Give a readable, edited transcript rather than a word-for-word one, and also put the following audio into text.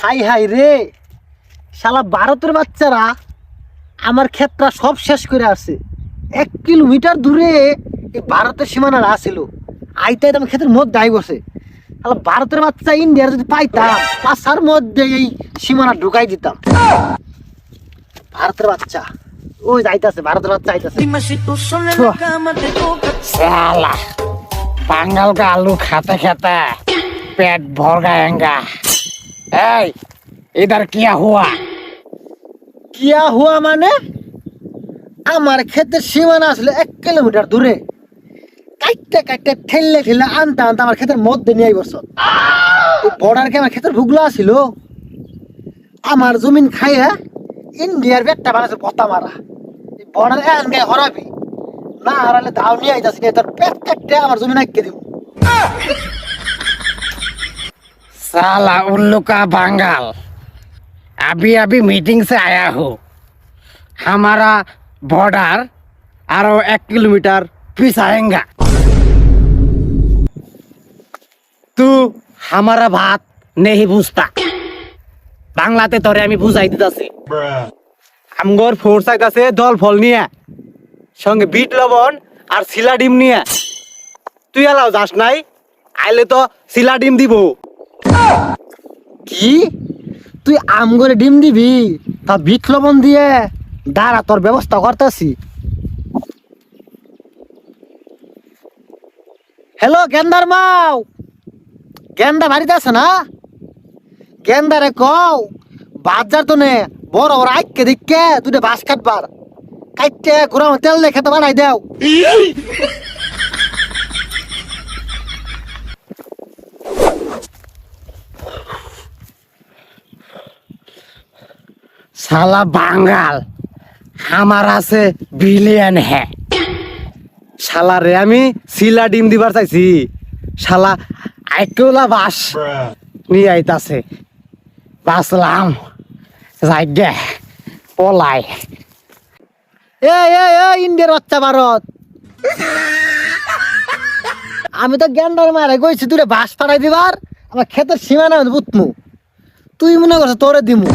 High high রে, শালা ভারতের বাচ্চারা আমার ক্ষেতটা সব শেষ করে আসছে। 1 কিলোমিটার দূরে এই ভারতের সীমানাটা আসছিল, আইতে আমার ক্ষেতের মধ্যে আই বসে। শালা ভারতের বাচ্চা ইন্ডিয়ার যদি পাইতাম, পাশার মধ্যে এই সীমানা ঢুকাই দিতাম। ভারতের বাচ্চা ওই যাইতাছে, ভারতের বাচ্চা আইতাছে। साला बांगल का आलू खाते खाते पेट भर गएगा। ए, इधर क्या हुआ? কিয়া হুয়া মানে? আমার ক্ষেতের সীমানা আসলে 1 কিলোমিটার দূরে, কাইটে কাইটে ঠেললে ঠেললে আনতে আনতে আমার ক্ষেতের মধ্যে নিয়ে আই বসত। বর্ডার কে আমার ক্ষেতের ভুগলো আসিল, আমার জমিন খাইয়া ইন্ডিয়ার বেটটা বানাচ্ছে পতা মারা। বর্ডার এন গায়ে হরাবি না, হারালে দাও নিয়ে আইতাছি, তোর পেট কাটতে আমার জমিন আটকে দিব। साला उल्लू का बंगाल, अभी अभी मीटिंग से आया हूँ। हमारा बॉर्डर और 1 किलोमीटर पीछे आएगा। तू हमारा बात नहीं बुझता। বাংলাতে তোরে আমি বুঝাই দিতাছি। আমগর ফোর্স আইতাছে দল ফল নিয়ে, সঙ্গে বিট লবণ আর সিলা ডিম নিয়ে। তুই এলাও যাস নাই, আইলে তো সিলা ডিম দিব। কি তুই আম করে ডিম দিবি? তা বিট লবণ দিয়ে দাঁড়া, তোর ব্যবস্থা করতেছি। হ্যালো গেন্দার মাও, গেন্দা বাড়িতে আছে না? গেন্দারে কও বাজার তো নে বড় বড় আইকে দিকে দুটো বাস কাটবার, কাইটে ঘুরা তেল দিয়ে খেতে বানাই দেও। साला बांगाल हमारा से बिलियन है। শালা রে আমি সিলা ডিম দিবার চাইছি, শালা আইকলা বাস নিয়ে আইতাছে। বাসলাম যাইগে পলাই। ইন্ডিয়ার বাচ্চা ভারত, আমি তো গেন্দার মারে কইছি তুই বাস পাঠাই দিবার, আমার ক্ষেতের সীমানা বুতমু, তুই মনে করছ তোরে দিমু।